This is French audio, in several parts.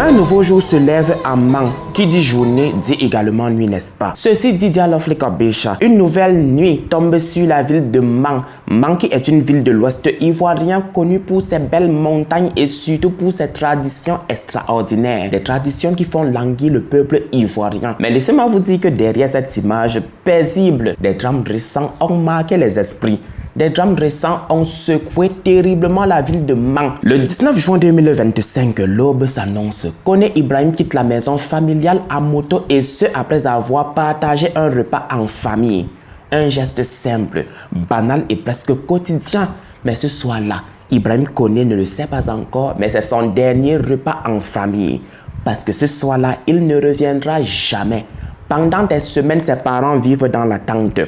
Un nouveau jour se lève à Mang. Qui dit journée dit également nuit, n'est-ce pas? Ceci dit Dialoflika Bécha. Une nouvelle nuit tombe sur la ville de Mang. Mang qui est une ville de l'ouest ivoirien connue pour ses belles montagnes et surtout pour ses traditions extraordinaires. Des traditions qui font languir le peuple ivoirien. Mais laissez-moi vous dire que derrière cette image paisible, des drames récents ont marqué les esprits. Des drames récents ont secoué terriblement la ville de Mang. Le 19 juin 2025, l'aube s'annonce. Koné Ibrahim quitte la maison familiale à moto et ce après avoir partagé un repas en famille. Un geste simple, banal et presque quotidien. Mais ce soir-là, Ibrahim Koné ne le sait pas encore, mais c'est son dernier repas en famille. Parce que ce soir-là, il ne reviendra jamais. Pendant des semaines, ses parents vivent dans l'attente,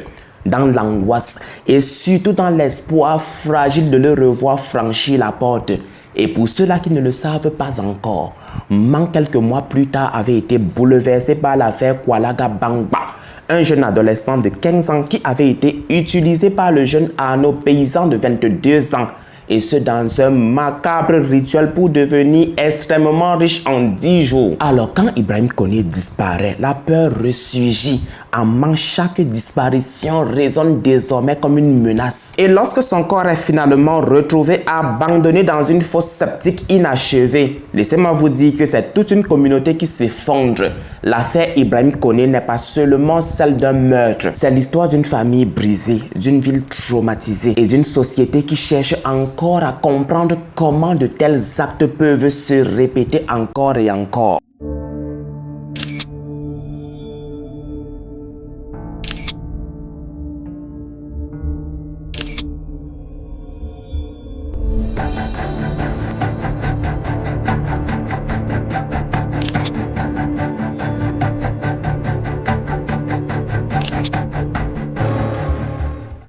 dans l'angoisse et surtout dans l'espoir fragile de le revoir franchir la porte. Et pour ceux-là qui ne le savent pas encore, Mang quelques mois plus tard avait été bouleversé par l'affaire Kwalaga Bangba, un jeune adolescent de 15 ans qui avait été utilisé par le jeune Arnaud paysan de 22 ans. Et ce dans un macabre rituel pour devenir extrêmement riche en 10 jours. Alors quand Ibrahim Koné disparaît, la peur ressurgit. En Mang, chaque disparition résonne désormais comme une menace. Et lorsque son corps est finalement retrouvé abandonné dans une fosse septique inachevée, laissez-moi vous dire que c'est toute une communauté qui s'effondre. L'affaire Ibrahim Koné n'est pas seulement celle d'un meurtre. C'est l'histoire d'une famille brisée, d'une ville traumatisée et d'une société qui cherche encore à comprendre comment de tels actes peuvent se répéter encore et encore.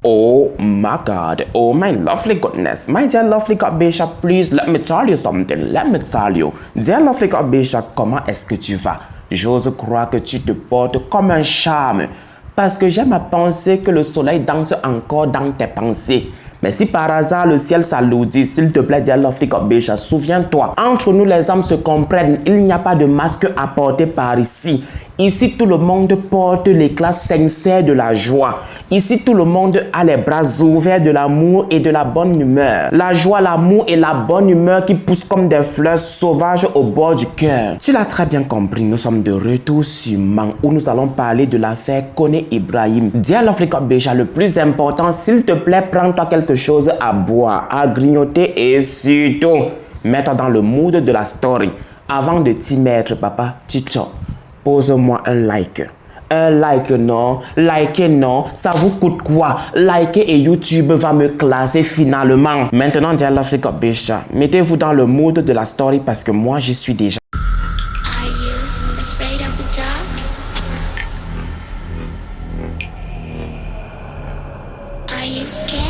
Oh my God, oh my lovely goodness, my dear lovely God Bécha, please let me tell you something, let me tell you. Dear lovely God Bécha, comment est-ce que tu vas? J'ose croire que tu te portes comme un charme, parce que j'aime à penser que le soleil danse encore dans tes pensées. Mais si par hasard le ciel s'alourdit, s'il te plaît, dear lovely God Bécha, souviens-toi, entre nous les âmes se comprennent, il n'y a pas de masque à porter par ici. Ici, tout le monde porte l'éclat sincère de la joie. Ici, tout le monde a les bras ouverts de l'amour et de la bonne humeur. La joie, l'amour et la bonne humeur qui poussent comme des fleurs sauvages au bord du cœur. Tu l'as très bien compris, nous sommes de retour sur Mang où nous allons parler de l'affaire Koné Ibrahim. Dear lovely God Bécha, le plus important, s'il te plaît, prends-toi quelque chose à boire, à grignoter et surtout, mets-toi dans le mood de la story. Avant de t'y mettre, papa, Chicho, pose-moi un like. Un like non, liker non, ça vous coûte quoi? Liker et YouTube va me classer finalement. Maintenant, dear lovely God Bécha, mettez-vous dans le mood de la story parce que moi j'y suis déjà. Are you afraid of the dark? Are you scared?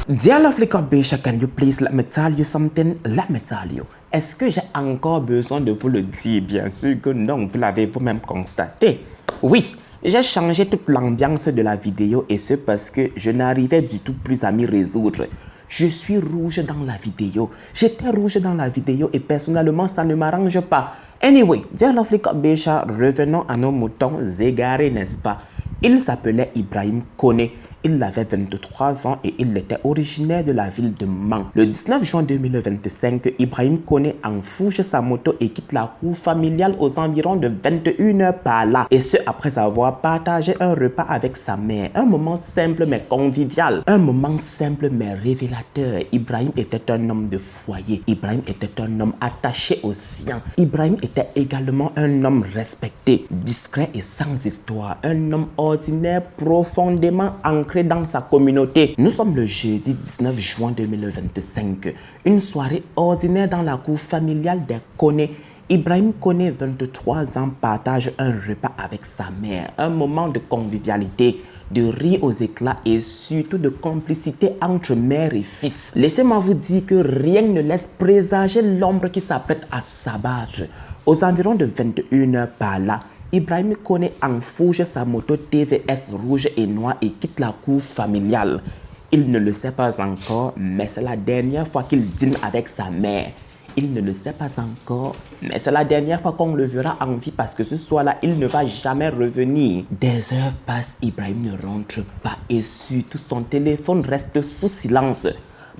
Dear lovely God Bécha, can you please let me tell you something? Let me tell you. Est-ce que j'ai encore besoin de vous le dire? Bien sûr que non, vous l'avez vous-même constaté. Oui, j'ai changé toute l'ambiance de la vidéo et ce parce que je n'arrivais du tout plus à m'y résoudre. Je suis rouge dans la vidéo. J'étais rouge dans la vidéo et personnellement, ça ne m'arrange pas. Anyway, dear lovely God Bécha, revenons à nos moutons égarés, n'est-ce pas? Il s'appelait Ibrahim Koné. Il avait 23 ans et il était originaire de la ville de Mang. Le 19 juin 2025, Ibrahim Koné enfourche sa moto et quitte la cour familiale aux environs de 21h par là. Et ce, après avoir partagé un repas avec sa mère. Un moment simple mais convivial. Un moment simple mais révélateur. Ibrahim était un homme de foyer. Ibrahim était un homme attaché aux siens. Ibrahim était également un homme respecté, discret et sans histoire. Un homme ordinaire profondément ancré dans sa communauté. Nous sommes le jeudi 19 juin 2025. Une soirée ordinaire dans la cour familiale des Koné. Ibrahim Koné, 23 ans, partage un repas avec sa mère. Un moment de convivialité, de rire aux éclats et surtout de complicité entre mère et fils. Laissez-moi vous dire que rien ne laisse présager l'ombre qui s'apprête à s'abattre. Aux environs de 21h par là, Ibrahim Koné enfourche sa moto TVS rouge et noire et quitte la cour familiale. Il ne le sait pas encore, mais c'est la dernière fois qu'il dîne avec sa mère. Il ne le sait pas encore, mais c'est la dernière fois qu'on le verra en vie parce que ce soir-là, il ne va jamais revenir. Des heures passent, Ibrahim ne rentre pas et surtout son téléphone reste sous silence.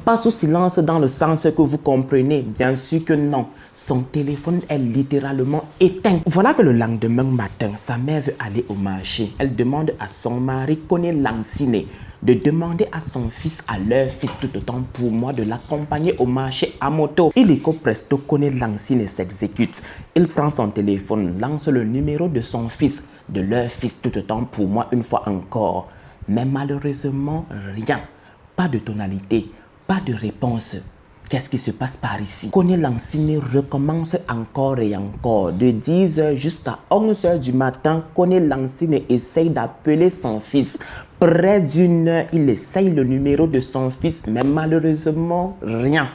Pas sous silence dans le sens que vous comprenez, bien sûr que non. Son téléphone est littéralement éteint. Voilà que le lendemain matin, sa mère veut aller au marché. Elle demande à son mari, Koné Lansine, de demander à son fils, à leur fils tout autant pour moi, de l'accompagner au marché à moto. Illico presto, Koné Lansine s'exécute. Il prend son téléphone, lance le numéro de son fils, de leur fils tout autant pour moi une fois encore. Mais malheureusement, rien. Pas de tonalité. Pas de réponse. Qu'est-ce qui se passe par ici? Koné Lansine recommence encore et encore. De 10h jusqu'à 11h du matin, Koné Lansine essaye d'appeler son fils. Près d'une heure, il essaye le numéro de son fils, mais malheureusement, rien.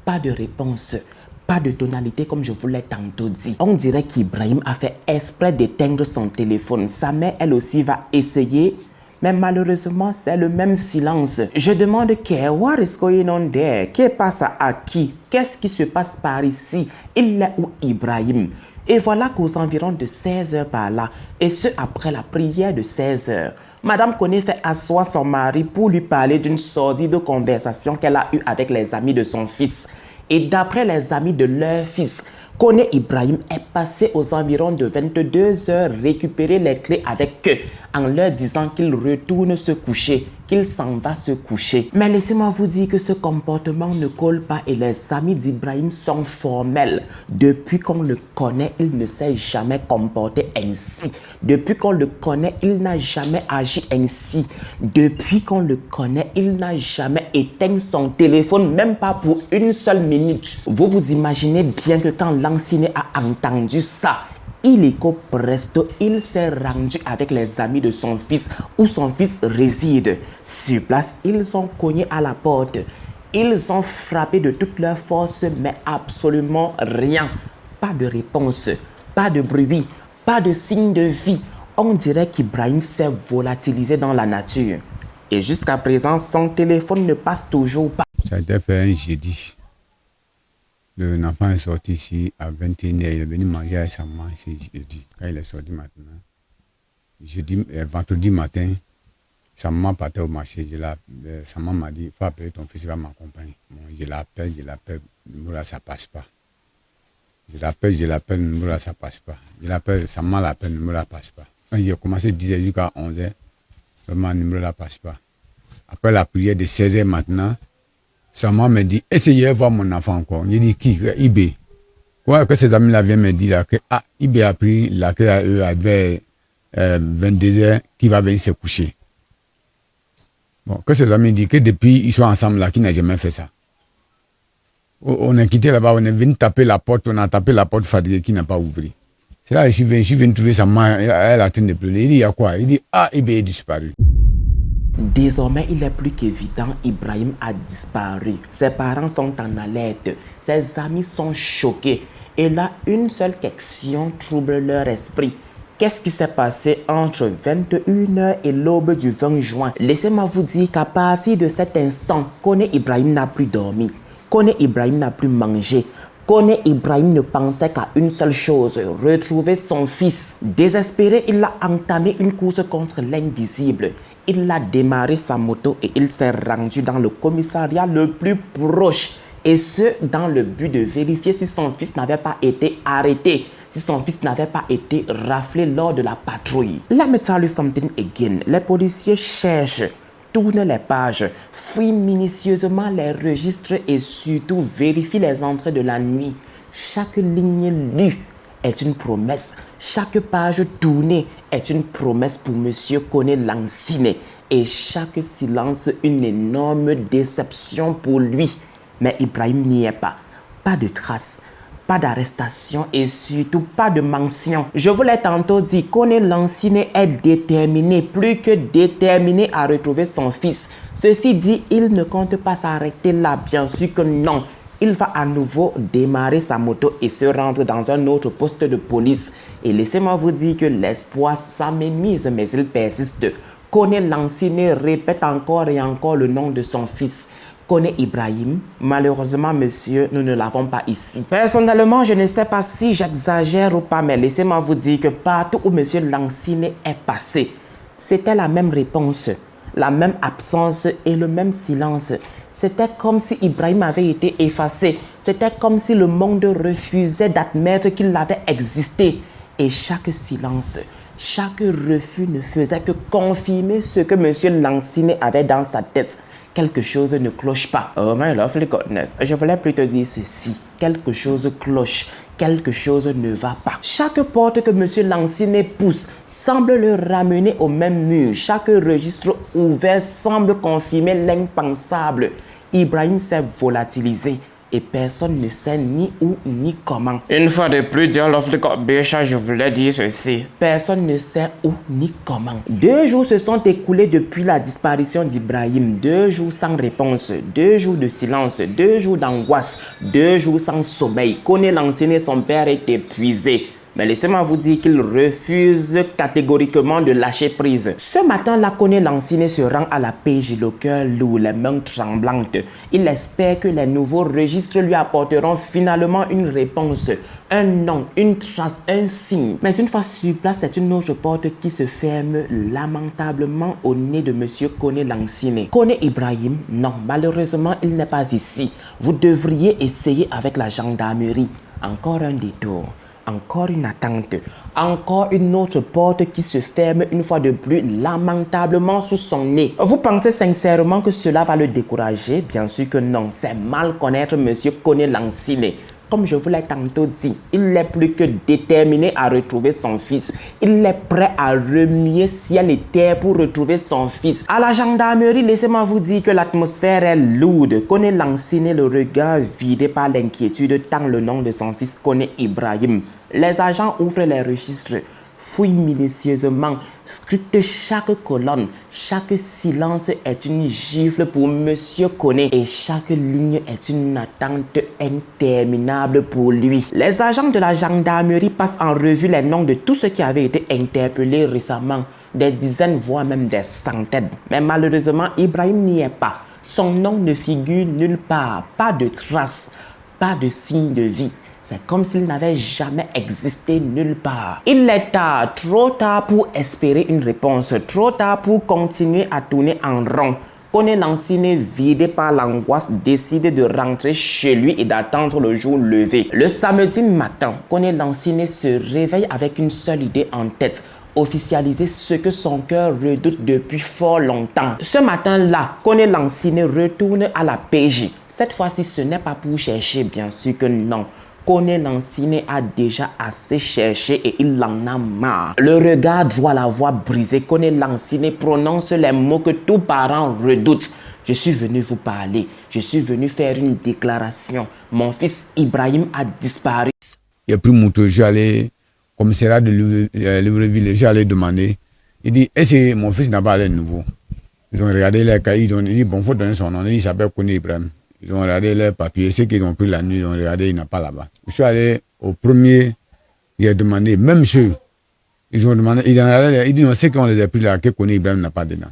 Pas de réponse. Pas de tonalité comme je vous l'ai tantôt dit. On dirait qu'Ibrahim a fait exprès d'éteindre son téléphone. Sa mère, elle aussi, va essayer. Mais malheureusement, c'est le même silence. Je demande what is going on there? Qu'est-ce qui passe à qui? Qu'est-ce qui se passe par ici? Il est où Ibrahim? Et voilà qu'aux environs de 16h par là, et ce après la prière de 16h, Madame Koné fait asseoir son mari pour lui parler d'une sordide conversation qu'elle a eue avec les amis de son fils. Et d'après les amis de leur fils, Koné Ibrahim est passé aux environs de 22h récupérer les clés avec eux en leur disant qu'il retourne se coucher, qu'il s'en va se coucher. Mais laissez-moi vous dire que ce comportement ne colle pas et les amis d'Ibrahim sont formels. Depuis qu'on le connaît, il ne s'est jamais comporté ainsi. Depuis qu'on le connaît, il n'a jamais agi ainsi. Depuis qu'on le connaît, il n'a jamais éteint son téléphone, même pas pour une seule minute. Vous vous imaginez bien que quand Lansine a entendu ça, illico presto, il s'est rendu avec les amis de son fils où son fils réside. Sur place, ils ont cogné à la porte. Ils ont frappé de toute leur force, mais absolument rien. Pas de réponse, pas de bruit, pas de signe de vie. On dirait qu'Ibrahim s'est volatilisé dans la nature. Et jusqu'à présent, son téléphone ne passe toujours pas. Ça a été fait un jeudi. L'enfant est sorti ici à 21h. Il est venu manger avec sa maman ici jeudi. Quand il est sorti maintenant, vendredi matin, sa maman partait au marché. Sa maman m'a dit, il faut appeler ton fils, il va m'accompagner. Bon, je l'appelle, le numéro là, ça passe pas. Je l'appelle, le numéro là, ça passe pas. Sa maman l'appelle, le numéro là, passe pas. Quand j'ai commencé 10h jusqu'à 11h, vraiment, le numéro là, passe pas. Après la prière de 16h maintenant, sa maman me dit, essayez de voir mon enfant encore. Je dis, qui? Ibé. Ouais, que ses amis là viennent me dire là, que Ibé a pris la clé à eux vers 22h, qui va venir se coucher. Bon, que ses amis disent que depuis ils sont ensemble là, qui n'a jamais fait ça. On est quitté là-bas, on est venu taper la porte, on a tapé la porte fatiguée qui n'a pas ouvert. C'est là que je suis venu trouver sa maman, elle a train de pleurer. Il dit, il y a quoi? Il dit, Ibé est disparu. Désormais, il est plus qu'évident, Ibrahim a disparu. Ses parents sont en alerte. Ses amis sont choqués. Et là, une seule question trouble leur esprit. Qu'est-ce qui s'est passé entre 21h et l'aube du 20 juin? Laissez-moi vous dire qu'à partir de cet instant, Koné Ibrahim n'a plus dormi. Koné Ibrahim n'a plus mangé. Koné Ibrahim ne pensait qu'à une seule chose, retrouver son fils. Désespéré, il a entamé une course contre l'invisible. Il a démarré sa moto et il s'est rendu dans le commissariat le plus proche. Et ce, dans le but de vérifier si son fils n'avait pas été arrêté, si son fils n'avait pas été raflé lors de la patrouille. Let me tell you something again. Les policiers cherchent, tournent les pages, fouillent minutieusement les registres et surtout vérifient les entrées de la nuit. Chaque ligne lue est une promesse. Chaque page tournée est une promesse pour Monsieur Koné Lansine. Et chaque silence une énorme déception pour lui. Mais Ibrahim n'y est pas. Pas de traces, pas d'arrestation et surtout pas de mention. Je vous l'ai tantôt dit, Koné Lansine est déterminé, plus que déterminé à retrouver son fils. Ceci dit, il ne compte pas s'arrêter là, bien sûr que non. Il va à nouveau démarrer sa moto et se rendre dans un autre poste de police. Et laissez-moi vous dire que l'espoir s'amémise, mais il persiste. Koné Lansine répète encore et encore le nom de son fils. Kone Ibrahim, malheureusement, monsieur, nous ne l'avons pas ici. Personnellement, je ne sais pas si j'exagère ou pas, mais laissez-moi vous dire que partout où monsieur Lansine est passé, c'était la même réponse, la même absence et le même silence. C'était comme si Ibrahim avait été effacé. C'était comme si le monde refusait d'admettre qu'il avait existé. Et chaque silence, chaque refus ne faisait que confirmer ce que monsieur Lansine avait dans sa tête. Quelque chose ne cloche pas. Oh my lovely goodness, je voulais plutôt dire ceci. Quelque chose cloche, quelque chose ne va pas. Chaque porte que monsieur Lansine pousse semble le ramener au même mur. Chaque registre ouvert semble confirmer l'impensable. Ibrahim s'est volatilisé. Et personne ne sait ni où ni comment. Une fois de plus, dear lovely Bécha, je voulais dire ceci. Personne ne sait où ni comment. 2 jours se sont écoulés depuis la disparition d'Ibrahim. 2 jours sans réponse, 2 jours de silence, 2 jours d'angoisse, 2 jours sans sommeil. Kone Lansine, son père, est épuisé. Mais laissez-moi vous dire qu'il refuse catégoriquement de lâcher prise. Ce matin-là, Kone Lansine se rend à la PJ, le cœur lourd, les mains tremblantes. Il espère que les nouveaux registres lui apporteront finalement une réponse, un nom, une trace, un signe. Mais une fois sur place, c'est une autre porte qui se ferme lamentablement au nez de monsieur Kone Lansine. Kone Ibrahim, non, malheureusement, il n'est pas ici. Vous devriez essayer avec la gendarmerie. Encore un détour. Encore une attente, encore une autre porte qui se ferme une fois de plus lamentablement sous son nez. Vous pensez sincèrement que cela va le décourager? Bien sûr que non, c'est mal connaître monsieur Kone Lansine. Comme je vous l'ai tantôt dit, il est plus que déterminé à retrouver son fils. Il est prêt à remuer ciel et terre pour retrouver son fils. À la gendarmerie, laissez-moi vous dire que l'atmosphère est lourde. Kone Lansine, le regard vidé par l'inquiétude, tend le nom de son fils Kone Ibrahim. Les agents ouvrent les registres, fouillent minutieusement, scrutent chaque colonne. Chaque silence est une gifle pour monsieur Kone et chaque ligne est une attente interminable pour lui. Les agents de la gendarmerie passent en revue les noms de tous ceux qui avaient été interpellés récemment. Des dizaines, voire même des centaines. Mais malheureusement, Ibrahim n'y est pas. Son nom ne figure nulle part. Pas de traces, pas de signe de vie. C'est comme s'il n'avait jamais existé nulle part. Il est tard, trop tard pour espérer une réponse, trop tard pour continuer à tourner en rond. Kone Lansine, vidé par l'angoisse, décide de rentrer chez lui et d'attendre le jour levé. Le samedi matin, Kone Lansine se réveille avec une seule idée en tête. Officialiser ce que son cœur redoute depuis fort longtemps. Ce matin-là, Kone Lansine retourne à la PJ. Cette fois-ci, ce n'est pas pour chercher, bien sûr que non. Kone Lansine a déjà assez cherché et il en a marre. Le regard droit, la voix brisée, Kone Lansine prononce les mots que tout parent redoute. Je suis venu vous parler. Je suis venu faire une déclaration. Mon fils Ibrahim a disparu. Il a pris mon tour, j'allais au commissariat de Libreville, j'allais demander. Il dit, est-ce que mon fils n'a pas l'air nouveau? Ils ont regardé les cahiers, ils ont dit, bon, il faut donner son nom. Il s'appelle Kone Ibrahim. Ils ont regardé les papiers, ceux qu'ils ont pris la nuit, ils ont regardé, il n'a pas là-bas. Je suis allé au premier, il a demandé, même ceux, ils ont demandé, ils disent, non, ceux qui ont les pris là, que Kone Ibrahim n'a pas dedans.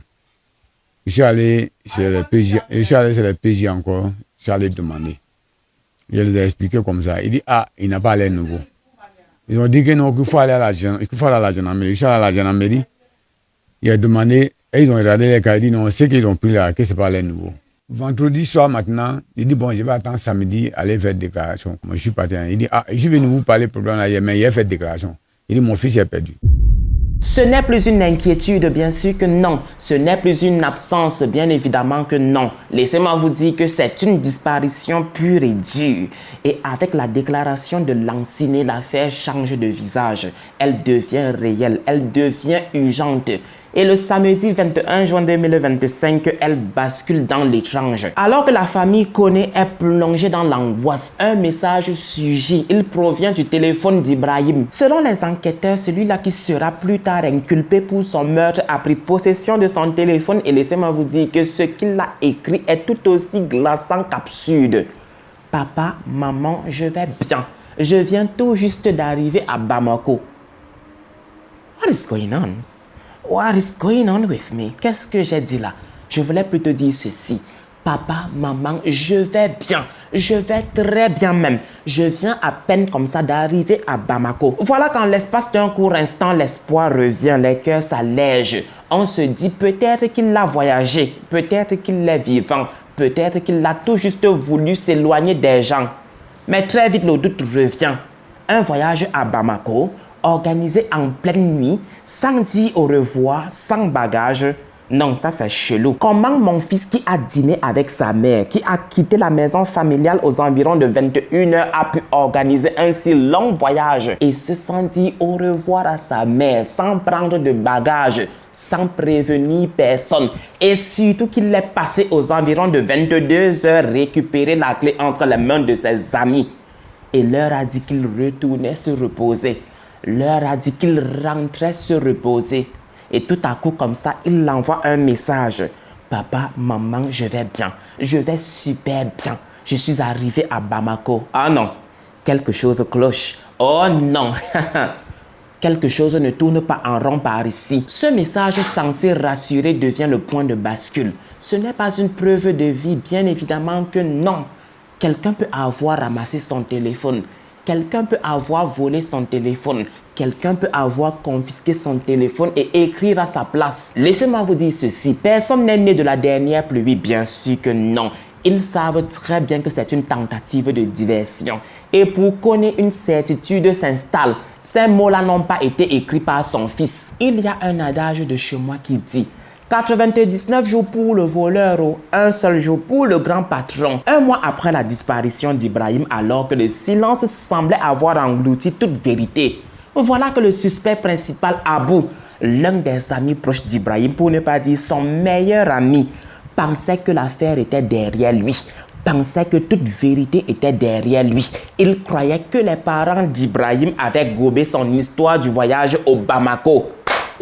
Je suis allé chez les PJ, encore, je suis allé demander. Je les ai expliqué comme ça. Il dit, ah, il n'a pas l'air nouveau. Ils ont dit que non, qu'il faut aller à la gendarmerie. Je suis allé à la gendarmerie, il a demandé, et ils ont regardé les cas, ils disent, non, ceux qu'ils ont pris là, que ce n'est pas l'air nouveau. Vendredi soir maintenant, il dit bon, je vais attendre samedi, aller faire déclaration. Moi, je suis parti. Il dit, ah, je suis venu vous parler problème là hier, mais il a fait déclaration. Il dit, mon fils est perdu. Ce n'est plus une inquiétude, bien sûr que non. Ce n'est plus une absence, bien évidemment que non. Laissez-moi vous dire que c'est une disparition pure et dure. Et avec la déclaration de Lansine, l'affaire change de visage. Elle devient réelle, elle devient urgente. Et le samedi 21 juin 2025, elle bascule dans l'étrange. Alors que la famille Kone est plongée dans l'angoisse, un message surgit. Il provient du téléphone d'Ibrahim. Selon les enquêteurs, celui-là qui sera plus tard inculpé pour son meurtre a pris possession de son téléphone et laissez-moi vous dire que ce qu'il a écrit est tout aussi glaçant qu'absurde. Papa, maman, je vais bien. Je viens tout juste d'arriver à Bamako. What is going on? What is going on with me? Qu'est-ce que j'ai dit là? Je voulais plutôt dire ceci. Papa, maman, je vais bien. Je vais très bien même. Je viens à peine comme ça d'arriver à Bamako. Voilà qu'en l'espace d'un court instant, l'espoir revient, les cœurs s'allègent. On se dit peut-être qu'il a voyagé, peut-être qu'il est vivant, peut-être qu'il a tout juste voulu s'éloigner des gens. Mais très vite, le doute revient. Un voyage à Bamako, organisé en pleine nuit, sans dire au revoir, sans bagage. Non, ça c'est chelou. Comment mon fils qui a dîné avec sa mère, qui a quitté la maison familiale aux environs de 21h, a pu organiser un si long voyage et se sans dire au revoir à sa mère, sans prendre de bagages, sans prévenir personne. Et surtout qu'il est passé aux environs de 22h récupérer la clé entre les mains de ses amis. Et leur a dit qu'il retournait se reposer. Leur a dit qu'il rentrait se reposer. Et tout à coup, comme ça, il envoie un message. Papa, maman, je vais bien. Je vais super bien. Je suis arrivé à Bamako. Ah non, quelque chose cloche. Oh non, quelque chose ne tourne pas en rond par ici. Ce message censé rassurer devient le point de bascule. Ce n'est pas une preuve de vie, bien évidemment que non. Quelqu'un peut avoir ramassé son téléphone. Quelqu'un peut avoir volé son téléphone. Quelqu'un peut avoir confisqué son téléphone et écrire à sa place. Laissez-moi vous dire ceci. Personne n'est né de la dernière pluie, bien sûr que non. Ils savent très bien que c'est une tentative de diversion. Et pour qu'on une certitude s'installe, ces mots-là n'ont pas été écrits par son fils. Il y a un adage de chez moi qui dit 99 jours pour le voleur, un seul jour pour le grand patron. Un mois après la disparition d'Ibrahim, alors que le silence semblait avoir englouti toute vérité, voilà que le suspect principal, Abou, l'un des amis proches d'Ibrahim, pour ne pas dire son meilleur ami, pensait que l'affaire était derrière lui, pensait que toute vérité était derrière lui. Il croyait que les parents d'Ibrahim avaient gobé son histoire du voyage au Bamako.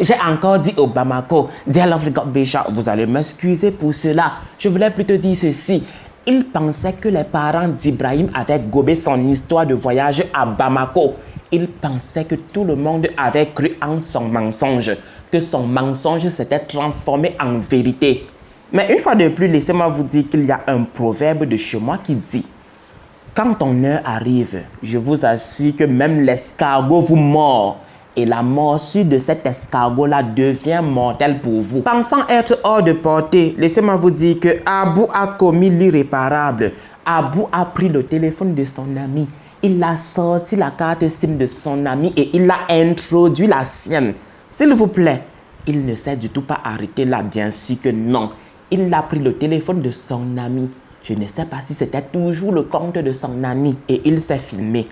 J'ai encore dit au Bamako. Dear Lovely God Bécha, vous allez m'excuser pour cela. Je voulais plutôt dire ceci. Il pensait que les parents d'Ibrahim avaient gobé son histoire de voyage à Bamako. Il pensait que tout le monde avait cru en son mensonge, que son mensonge s'était transformé en vérité. Mais une fois de plus, laissez-moi vous dire qu'il y a un proverbe de chez moi qui dit « Quand ton heure arrive, je vous assure que même l'escargot vous mord. Et la morsure de cet escargot-là devient mortelle pour vous. » Pensant être hors de portée, laissez-moi vous dire que Abou a commis l'irréparable. Abou a pris le téléphone de son ami. Il a sorti la carte SIM de son ami et il a introduit la sienne. S'il vous plaît, il ne s'est du tout pas arrêté là, bien sûr que non. Il a pris le téléphone de son ami. Je ne sais pas si c'était toujours le compte de son ami et il s'est filmé.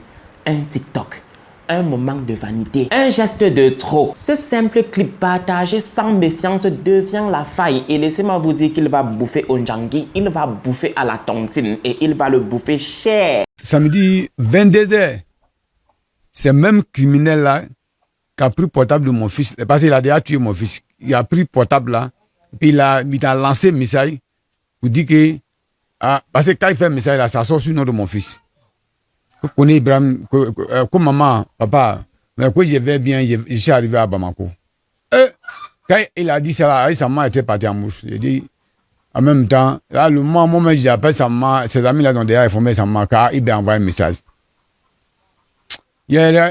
Un TikTok. Un moment de vanité, un geste de trop. Ce simple clip partagé sans méfiance devient la faille. Et laissez-moi vous dire qu'il va bouffer au Njangui, il va bouffer à la tontine et il va le bouffer cher. Samedi 22h, c'est même criminel là qui a pris le portable de mon fils, parce qu'il a déjà tué mon fils. Il a pris le portable là, puis il a lancé un message pour dire que, parce que quand il fait un message là, ça sort sur le nom de mon fils. Qu'on est Ibrahim, comme maman, papa, mais que je vais bien, je suis arrivé à Bamako. Quand il a dit ça, sa maman était partie en mouche. J'ai dit, en même temps, là, le moment où j'appelle sa maman, ses amis là sont déjà informés sa maman, car il a envoyé un message.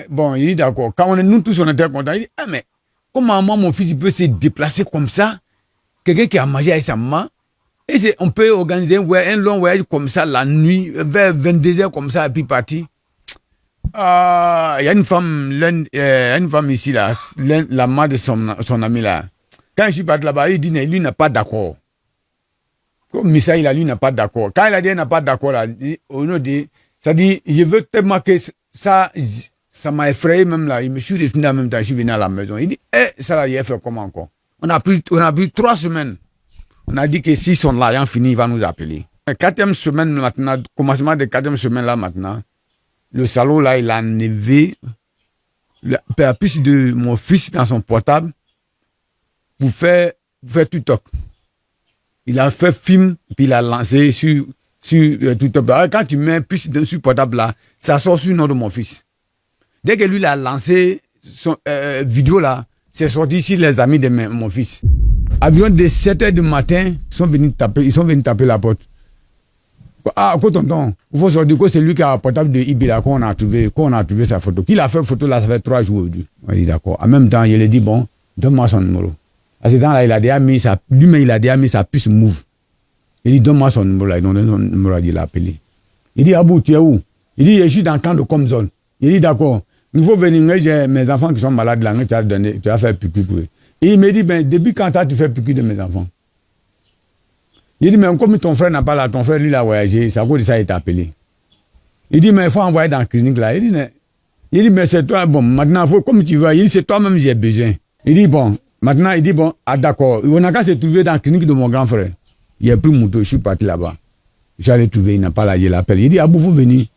Bon, il dit d'accord. Quand nous tous on était contents, il dit, mais comment mon fils il peut se déplacer comme ça? Quelqu'un qui a mangé avec sa maman? Et on peut organiser un long voyage comme ça la nuit, vers 22h comme ça, et puis partir. Il y a une femme ici, là, la mère de son ami là. Quand je suis parti là-bas, il dit lui n'a pas d'accord. Comme Missa, lui n'a pas d'accord. Quand il a dit il n'a pas d'accord, là, ça dit, je veux tellement que ça m'a effrayé même là. Je me suis retourné en même temps, je suis venu à la maison. Il dit, ça là, il a fait comment encore? On a pris 3 semaines. On a dit que si son argent fini, il va nous appeler. La 4e semaine maintenant, commencement de 4e semaine là maintenant, le salaud là, il a enlevé la puce de mon fils dans son portable pour faire TikTok. Il a fait film, puis il a lancé sur TikTok. Quand tu mets un puce sur le portable là, ça sort sur le nom de mon fils. Dès que lui il a lancé son vidéo là, c'est sorti sur les amis de mon fils. Environ de 7h du matin, ils sont venus taper la porte. Ah, quoi, tonton, il faut sortir que c'est lui qui a un portable de Ibila qu'on a trouvé sa photo. Qui l'a fait photo là, ça fait 3 jours aujourd'hui. Il dit d'accord. En même temps, il lui dit, bon, donne-moi son numéro. À ce temps-là, il a déjà mis lui-même, il a déjà mis sa puce move. Il dit, donne-moi son numéro là. Il donne son numéro, il l'a appelé. Il dit, Abou, tu es où? Il dit, je suis dans le camp de Comzone. Il dit, d'accord. Il faut venir, j'ai mes enfants qui sont malades là, tu vas faire pipi pour eux. Et il me dit, ben, depuis quand tu fais pipi de mes enfants? Il dit, mais comme ton frère n'a pas là, ton frère, lui, il a voyagé, c'est à cause de ça, il t'a appelé. Il dit, mais il faut envoyer dans la clinique là. Il dit, mais c'est toi, bon, maintenant, comme tu veux, il dit, c'est toi-même, j'ai besoin. Il dit, bon, maintenant, il dit, bon, ah, d'accord, on a qu'à se trouver dans la clinique de mon grand frère. Il n'y a plus de moto, je suis parti là-bas. Je suis allé trouver, il n'a pas là, je l'appelle. Il dit, Abou, vous venez.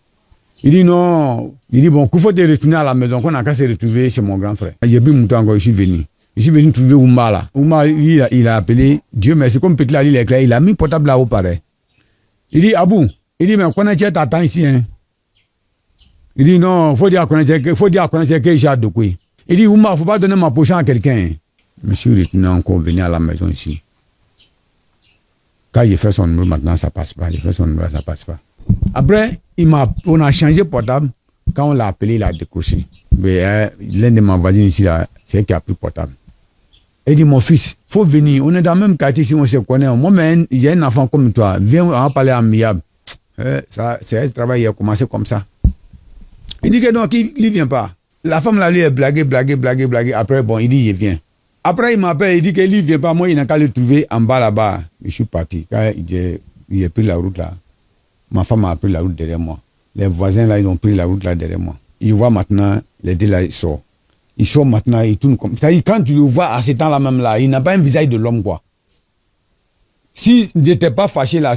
Il dit, non. Il dit, bon, qu'il faut te retourner à la maison, qu'on a qu'à se retrouver chez mon grand frère. J'ai plus de moto encore, je suis venu. Je suis venu trouver Oumar là. Oumar, il a appelé, Dieu merci, comme petit là, il est clair, il a mis portable là-haut pareil. Il dit, Abou, il dit, mais qu'on tu t'attends ici, hein. Il dit, non, faut dire qu'on que j'ai de quoi. Il dit, Oumar, faut pas donner ma poche à quelqu'un. Je suis retourné encore venu à la maison ici. Quand il fait son numéro, maintenant, ça passe pas. Il fait son numéro, ça passe pas. Après, on a changé portable. Quand on l'a appelé, il a décroché. Mais l'un de mes voisins ici, c'est qui a pris portable. Il dit, mon fils, il faut venir. On est dans le même quartier si on se connaît. Moi-même, j'ai un enfant comme toi. Viens, on va parler amiable. Ça, c'est un travail qui a commencé comme ça. Il dit que non, il ne vient pas. La femme là, lui, est blagué. Après, bon, il dit, je viens. Après, il m'appelle, il dit qu'il ne vient pas. Moi, il n'a qu'à le trouver en bas là-bas. Je suis parti. Quand j'ai pris la route là, ma femme a pris la route derrière moi. Les voisins là, ils ont pris la route là derrière moi. Ils voient maintenant, les deux là, ils sortent. Ils sortent maintenant, ils tournent comme. C'est-à-dire, quand tu le vois à ce temps-là même là, il n'a pas un visage de l'homme, quoi. Si je n'étais pas fâché là,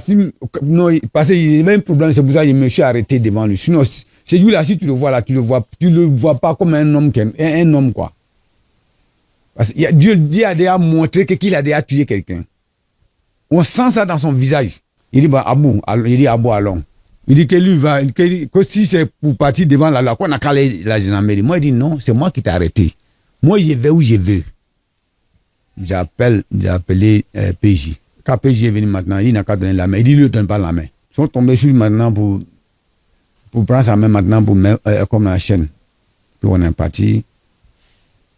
non, parce qu'il y avait un problème, c'est pour ça que je me suis arrêté devant lui. Sinon, c'est lui là, si tu le vois là, tu le vois pas comme un homme, quoi. Parce que Dieu a déjà montré qu'il a déjà tué quelqu'un. On sent ça dans son visage. Il dit, bah, Abou, allons. Il dit que lui que si c'est pour partir devant la loi, qu'on a calé la gendarmerie. Moi, il dit non, c'est moi qui t'ai arrêté. Moi, je vais où je veux. J'ai appelé PJ. Quand PJ est venu maintenant, il n'a qu'à donner la main. Il dit, lui, ne donne pas la main. Ils sont tombés sur lui maintenant pour prendre sa main maintenant pour mettre comme la chaîne. Puis on est parti.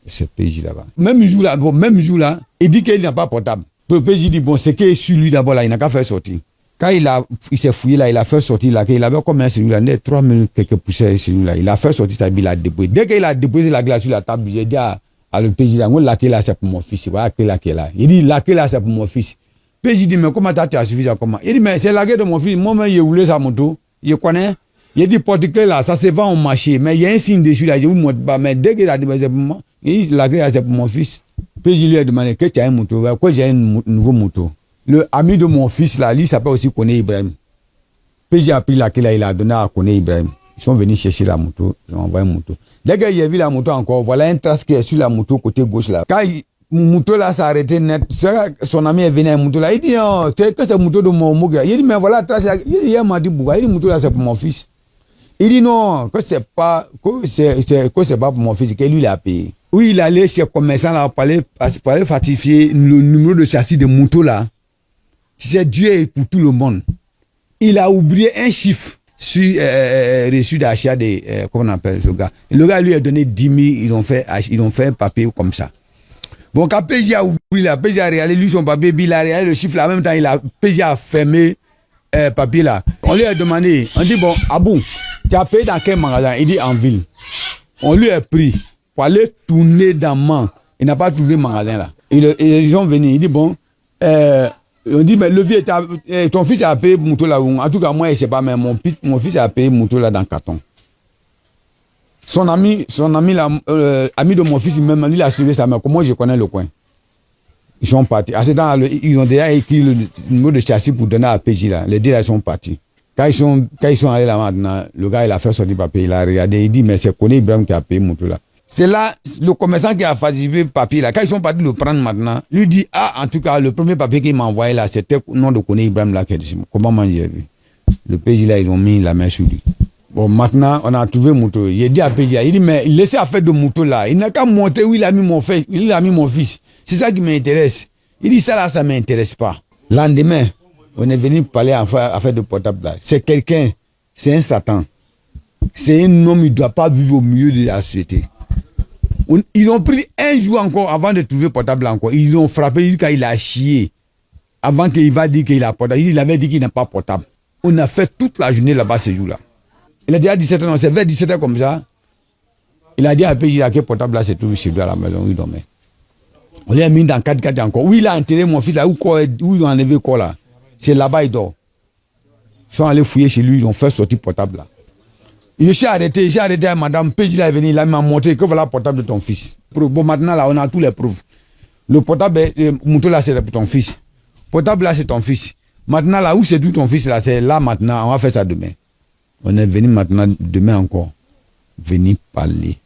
C'est PJ là-bas. Même jour là, il dit qu'il n'a pas portable. Le PJ dit, bon, c'est que sur lui d'abord là, il n'a qu'à faire sortir. Quand il s'est fouillé là, il a fait sortir là, il avait combien celui-là, 3 000 quelques poussières celui-là. Il a fait sortir ça, il a déposé. Dès qu'il a déposé la glace sur la table, j'ai dit à le PJ, la clé là, c'est pour mon fils. Voilà, la clé là. Il dit, la clé là, c'est pour mon fils. PJ dit, mais comment tu as suffi ça, comment? Il dit, mais c'est la clé de mon fils. Moi-même, j'ai roulé sa moto. Je connais. Il dit, porte-clé là, ça se vend au marché. Mais il y a un signe dessus là, je vous montre pas. Mais dès qu'il a dit, c'est pour moi, il dit, la clé là, c'est pour mon fils. PJ lui a demandé, que tu as une moto? Pourquoi j'ai une nouvelle moto? Le ami de mon fils là, lui s'appelle aussi Koné Ibrahim. PJ a pris la clé là, il a donné à Koné Ibrahim. Ils sont venus chercher la moto, ils ont envoyé une moto. Dès qu'il a vu la moto encore, voilà un trace qui est sur la moto côté gauche là. Quand la moto là s'est arrêtée net, son ami est venu à la moto là, il dit, oh, c'est que c'est la moto de mon mougre. Il dit, mais voilà la trace là. Il m'a dit, il dit, moto là c'est pour mon fils. Il dit, non, que c'est pas pour mon fils, que lui il a payé. Oui, il allait chez le commerçant là, pour aller falsifier le numéro de châssis de moto là. C'est Dieu pour tout le monde. Il a oublié un chiffre sur reçu d'achat de comment on appelle ce gars. Le gars lui a donné 10 000, ils ont fait un papier comme ça. Bon, quand PJ a ouvert là, PJ a regardé lui son papier, il a regardé le chiffre là, en même temps PJ a fermé papier là. On lui a demandé, on dit bon, Abou, tu as payé dans quel magasin? Il dit en ville. On lui a pris pour aller tourner dans Mans. Il n'a pas trouvé magasin là. Ils sont venus, il dit bon, on dit, mais le vieux, ton fils a payé moto là. En tout cas, moi, je ne sais pas, mais mon fils a payé moto là dans carton. Son ami là, ami de mon fils, même, lui, il a suivi sa mère. Comment je connais le coin? Ils sont partis. À ce temps-là, ils ont déjà écrit le numéro de châssis pour donner à PJ là. Les deux là, ils sont partis. Quand ils sont allés là maintenant, le gars, il a fait sortir papier. Il a regardé, il dit, mais c'est Koné Ibrahim qui a payé moto là. C'est là, le commerçant qui a falsifié le papier là, quand ils sont partis le prendre maintenant, lui dit, ah, en tout cas, le premier papier qu'il m'a envoyé là, c'était le nom de Koné Ibrahim là, comment j'ai vu. Le PJ là, ils ont mis la main sur lui. Bon, maintenant, on a trouvé moto. J'ai dit à PJ, il dit, mais laissez à faire de moto là. Il n'a qu'à montrer où il a mis mon fils. C'est ça qui m'intéresse. Il dit, ça là, ça m'intéresse pas. Lendemain, On est venu parler en affaire de portable là. C'est quelqu'un, c'est un Satan. C'est un homme, il ne doit pas vivre au milieu de la société. Ils ont pris un jour encore avant de trouver portable encore. Ils l'ont frappé jusqu'à il a chié. Avant qu'il va dire qu'il a portable. Il avait dit qu'il n'a pas portable. On a fait toute la journée là-bas ce jour-là. Il a dit à 17h, non, c'est vers 17h comme ça. Il a dit à PJ, quel portable là se trouve chez lui à la maison où il dormait. On l'a mis dans 4x4 encore. Où il a enterré mon fils là, où ils ont enlevé quoi là. C'est là-bas il dort. Ils sont allés fouiller chez lui, ils ont fait sortir portable là. Je suis arrêté à madame PJ là est venu, il m'a montré que voilà le portable de ton fils. Bon maintenant là, on a tous les preuves. Le portable, moto là c'est pour ton fils. Portable là c'est ton fils. Maintenant là, où c'est tout ton fils là, c'est là maintenant, on va faire ça demain. On est venu maintenant, demain encore. Venir parler.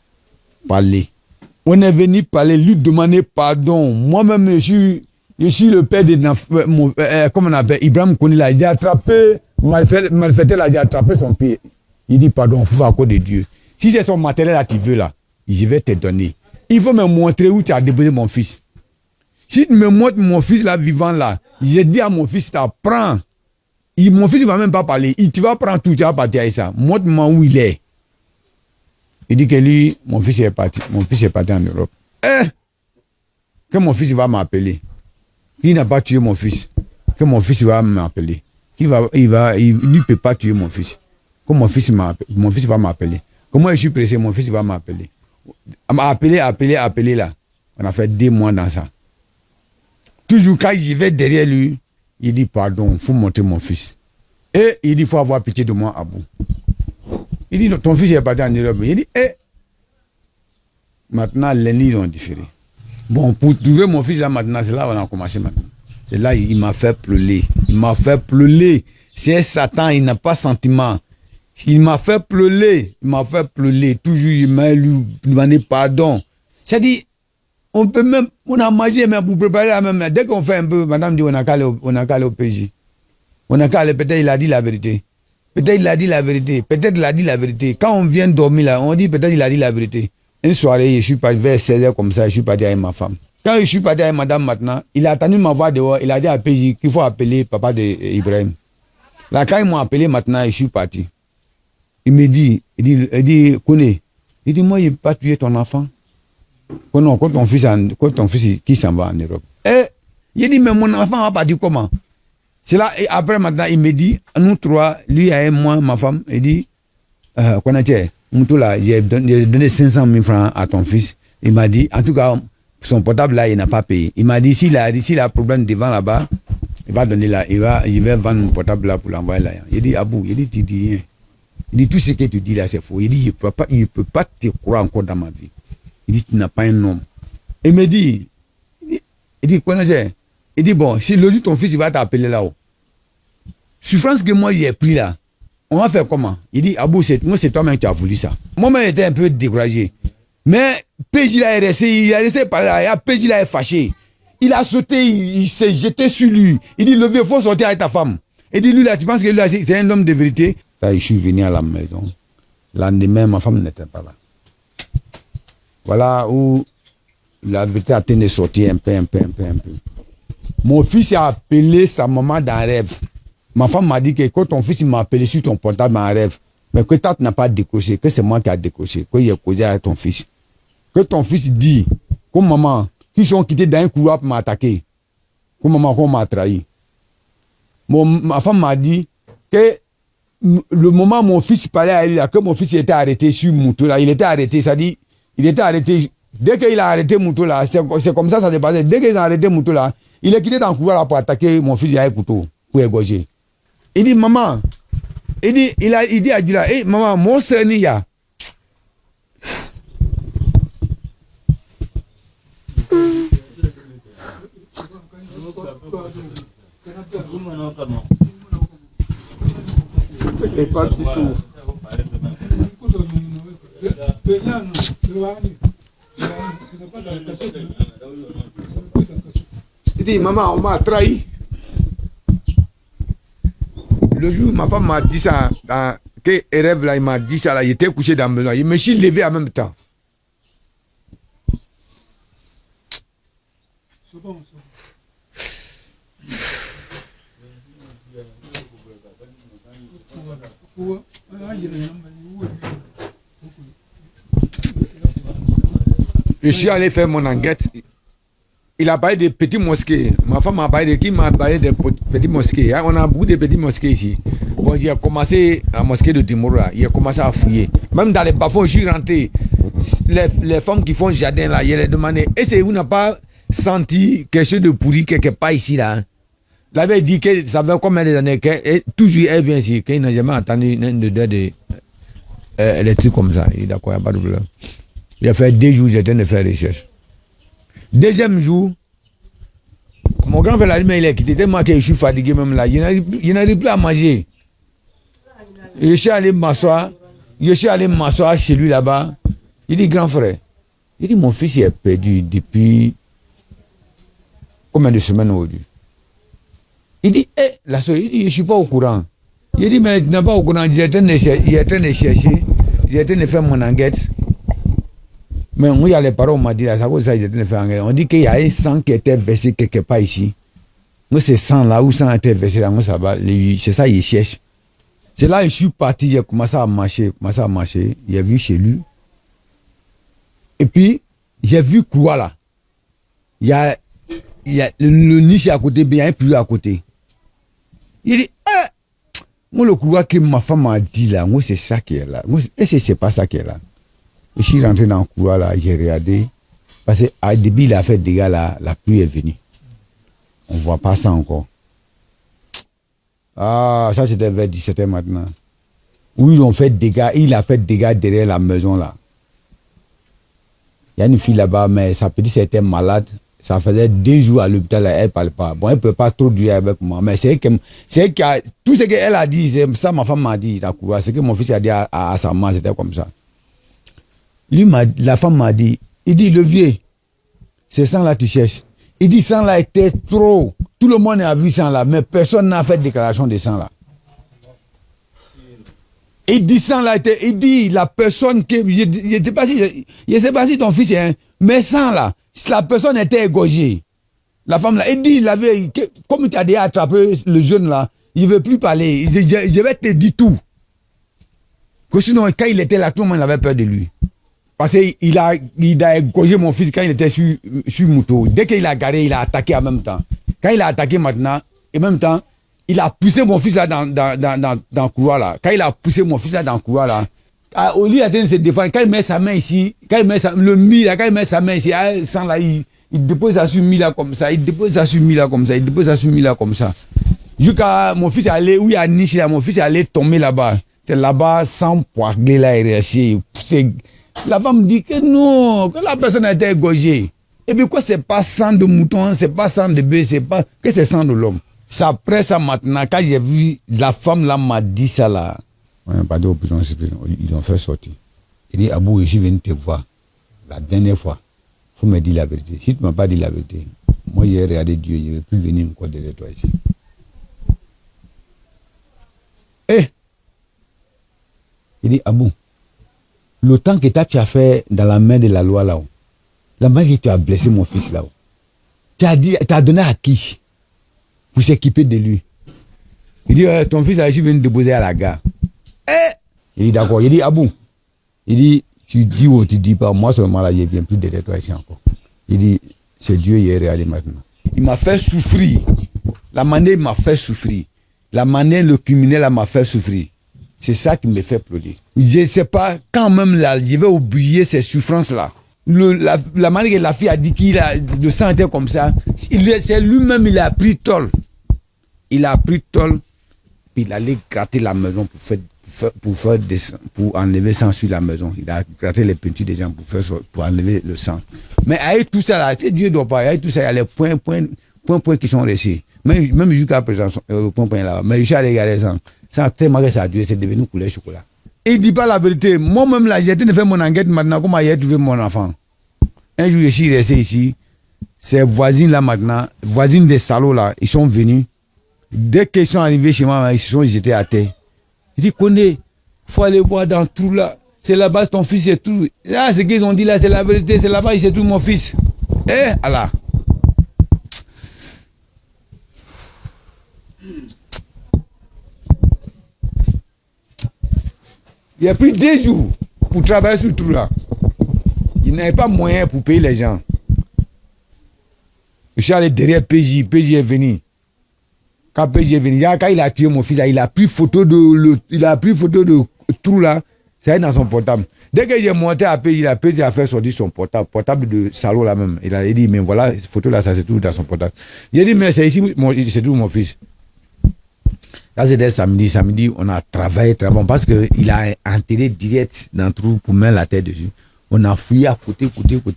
On est venu parler, lui demander pardon. Moi-même, je suis le père de comment on appelle, Ibrahim Koni là. J'ai attrapé, malfaiteur là, j'ai attrapé son pied. Il dit pardon, pour à cause de Dieu. Si c'est son matériel là tu veux là, je vais te donner. Il faut me montrer où tu as déposé mon fils. Si tu me montres mon fils là vivant là, j'ai dit à mon fils, prends. Mon fils ne va même pas parler. Tu vas prendre tout, tu vas partir avec ça. Montre-moi où il est. Il dit que lui, mon fils est parti. Mon fils est parti en Europe. Que mon fils va m'appeler. Il n'a pas tué mon fils. Que mon fils va m'appeler. Il ne peut pas tuer mon fils. Que mon fils va m'appeler. Comment je suis pressé, mon fils va m'appeler. Appeler là. On a fait 2 mois dans ça. Toujours quand j'y vais derrière lui, il dit pardon, il faut montrer mon fils. Et il dit il faut avoir pitié de moi, Abou. Il dit ton fils est parti en Europe. Il dit maintenant les nids ont différé. Bon, pour trouver mon fils là maintenant, c'est là où on a commencé maintenant. C'est là il m'a fait pleurer. C'est un Satan, il n'a pas sentiment. Il m'a fait pleurer. Toujours il m'a demandé pardon. C'est-à-dire, on a mangé même pour préparer la même. Dès qu'on fait un peu, madame dit on a qu'à aller au PJ. On a qu'à aller, peut-être il a dit la vérité. Peut-être il a dit la vérité. Quand on vient dormir là, on dit peut-être il a dit la vérité. Une soirée, je suis parti vers 16h comme ça, je suis parti avec ma femme. Quand je suis parti avec madame maintenant, il a attendu ma voix dehors, il a dit à PJ qu'il faut appeler papa d'Ibrahim. Là, quand ils m'ont appelé maintenant, je suis parti. Il me dit, Kone, il dit, moi, je n'ai pas tué ton enfant. Quand ton fils qui s'en va en Europe. Il dit, mais mon enfant va partir comment? C'est là, et après maintenant, il me dit, nous trois, lui et moi, ma femme, il dit, j'ai donné 500 000 francs à ton fils. Il m'a dit, en tout cas, son portable là, il n'a pas payé. Il m'a dit, s'il a problème devant là-bas, il va donner là, je vais vendre mon portable là pour l'envoyer là. Il dit, Abou, tu dis rien. Il dit, tout ce que tu dis là, c'est faux. Il dit, il ne peut pas te croire encore dans ma vie. Il dit, tu n'as pas un homme. Il me dit, il dit, bon, si le jour ton fils il va t'appeler là-haut, souffrance que moi j'ai pris là, on va faire comment? Il dit, Abou, moi c'est toi-même qui as voulu ça. Moi-même j'étais un peu découragé. Mais PJ là est resté, il a resté par là, PJ là est fâché. Il a sauté, il s'est jeté sur lui. Il dit, levé, il faut sortir avec ta femme. Il dit, lui là, tu penses que lui là, c'est un homme de vérité? Là, je suis venu à la maison. Le lendemain, ma femme n'était pas là. Voilà où la vérité a tenu de sortir un peu. Mon fils a appelé sa maman dans un rêve. Ma femme m'a dit que quand ton fils m'a appelé sur ton portable dans un rêve, mais que toi tu n'as pas décroché, que c'est moi qui ai décroché, que j'ai causé avec ton fils. Que ton fils dit, comme maman, qu'ils sont quittés dans un couloir pour m'attaquer. Comme maman, qu'on m'a trahi. Ma femme m'a dit que le moment où mon fils parlait à elle, là, que mon fils était arrêté sur Moutou, là, il était arrêté, ça dit, il était arrêté. Dès qu'il a arrêté Moutou, là, c'est comme ça s'est passé. Dès qu'ils ont arrêté Moutou, là, il est quitté dans le couloir là, pour attaquer mon fils avec un couteau, pour égorger. Il dit, maman, il dit à Dula, hey, maman, mon sœur, c'est pas du tout. Il dit, maman, on m'a trahi. Le jour où ma femme m'a dit ça, que rêve là, il m'a dit ça là, il était couché dans le maison. Je me suis levé en même temps. Je suis allé faire mon enquête. Il a parlé de petites mosquées. Ma femme m'a parlé de qui m'a parlé de petites mosquées. On a beaucoup de petites mosquées ici. Bon, j'ai commencé à la mosquée de Timora. Il a commencé à fouiller. Même dans les bas-fonds, je suis rentré. Les femmes qui font jardin là, il les demandé est-ce que vous n'avez pas senti quelque chose de pourri quelque part ici là? Il avait dit que ça fait combien d'années que toujours elle vient ici, qu'il n'a jamais entendu une odeur de électrique comme ça. Il est d'accord, il n'y a pas de problème. Il a fait 2 jours, j'étais en train de faire recherche. Deuxième jour, mon grand frère il est quitté tellement que je suis fatigué même là. Il n'arrive plus à manger. Je suis allé m'asseoir chez lui là-bas. Il dit, grand frère, il dit, mon fils il est perdu depuis combien de semaines aujourd'hui? Il dit, la soeur, il dit, je ne suis pas au courant. Il dit, mais tu n'es pas au courant, il est en train de chercher, j'ai en train de faire mon enquête. Mais oui, il y a les parents m'ont dit, là, ça, j'ai en train de faire enquête. On dit qu'il y a un sang qui était versé quelque part ici. Moi, ce sang là, où sang a été versé là, moi, ça va, c'est ça, il cherche. C'est là que je suis parti, j'ai commencé à marcher, il a vu chez lui. Et puis, j'ai vu quoi là? Il y a le niche à côté, bien, il y a un plus à côté. Il dit, moi, le couloir que ma femme m'a dit là, moi, c'est ça qui est là. Est-ce que c'est pas ça qui est là? Je suis rentré dans le couloir là, j'ai regardé. Parce qu'à début, il a fait des dégâts là, la pluie est venue. On ne voit pas ça encore. Ah, ça c'était vers 17h maintenant. Où ils ont fait des dégâts, il a fait des dégâts derrière la maison là. Il y a une fille là-bas, mais sa petite était malade. Ça faisait 2 jours à l'hôpital, elle ne parle pas. Bon, elle ne peut pas trop durer avec moi. Mais c'est elle qui a, tout ce qu'elle a dit, c'est ça ma femme m'a dit, c'est que mon fils a dit à sa maman, c'était comme ça. Lui, la femme m'a dit, il dit, le vieux, c'est ça là tu cherches. Il dit, ça là était trop. Tout le monde a vu ça là, mais personne n'a fait de déclaration de sang là. Il dit ça là, il dit la personne que je sais pas si ton fils est mais ça là, la personne était égorgée. La femme là, il dit il avait comme tu as déjà attrapé le jeune là, il ne veut plus parler. Je vais te dire tout. Que sinon quand il était là, tout le monde avait peur de lui. Parce qu'il a égorgé mon fils quand il était sur moto. Dès qu'il a garé, il a attaqué en même temps. Quand il a attaqué maintenant, et en même temps, il a poussé mon fils là dans le couloir là. Quand il a poussé mon fils là dans le couloir là, au lieu de se défendre, quand il met sa main ici, quand il met le mi là, quand il met sa main ici, sans là, il dépose ça sur mi là comme ça, il dépose ça sur mi là comme ça, il dépose ça sur mi là comme ça. Jusqu'à mon fils allé, où il y a niche là, mon fils allé tomber là-bas. C'est là-bas, sans poigler là, et réagir. La femme dit que non, que la personne a été égorgée. Et puis quoi, c'est pas sang de mouton, c'est pas sang de bœuf, c'est pas que c'est sang de l'homme. C'est après ça maintenant, quand j'ai vu la femme là m'a dit ça là. On n'a pas dit aux prisons, ils ont fait sortir. Il dit, Abou, je suis venu te voir la dernière fois. Il faut me dire la vérité. Si tu ne m'as pas dit la vérité, moi j'ai regardé Dieu, je ne vais plus venir encore derrière toi ici. Il dit, Abou, le temps que tu as fait dans la main de la loi là-haut, la main que tu as blessé mon fils là-haut, tu as donné à qui pour s'équiper de lui? Il dit, ton fils là, je suis venu déposer à la gare. Il dit, d'accord. Il dit, Abou, il dit, tu dis ou tu dis pas, moi seulement là, je ne viens plus derrière toi ici encore. Il dit, c'est Dieu, il est réalisé maintenant. Il m'a fait souffrir. La manière il m'a fait souffrir. La manière le criminel m'a fait souffrir. C'est ça qui me fait pleurer. Je ne sais pas, quand même là, je vais oublier ces souffrances-là. La manière que la fille a dit qu'il a le sang était comme ça, c'est lui-même, il a pris tol. Il a pris tol, puis il allait gratter la maison pour enlever le sang sur la maison. Il a gratté les peintures des gens pour enlever le sang. Mais avec tout ça là, c'est Dieu ne doit pas, avec tout ça, il y a les points qui sont restés. Même jusqu'à présent, le point là. Mais je suis allé regarder ça. Ça tellement que ça a duré, c'est devenu couleur chocolat. Et il ne dit pas la vérité. Moi-même là, j'ai été de faire mon enquête maintenant, comment j'ai trouvé mon enfant. Un jour, je suis resté ici. Ces voisins là maintenant, voisins des salauds là, ils sont venus. Dès qu'ils sont arrivés chez moi, ils se sont jetés à terre. Il dit, Kondé, il faut aller voir dans le trou là. C'est là-bas, ton fils est tout. Là, ce qu'ils ont dit là, c'est la vérité. C'est là-bas, il c'est tout mon fils. Allah. Il a pris 2 jours pour travailler sur tout là. Il n'avait pas moyen pour payer les gens. Je suis allé derrière PJ. PJ est venu. Quand PJ est venu, quand il a tué mon fils là, il a pris photo de trou là. Ça est dans son portable. Dès qu'il est monté à PJ, PJ a fait sortir son portable de salaud là même. Il a dit, mais voilà, cette photo là, ça c'est tout dans son portable. Il a dit, mais c'est ici, c'est tout mon fils. Là, c'était samedi. Samedi, on a travaillé parce qu'il a enterré direct dans le trou pour mettre la tête dessus. On a fouillé à côté,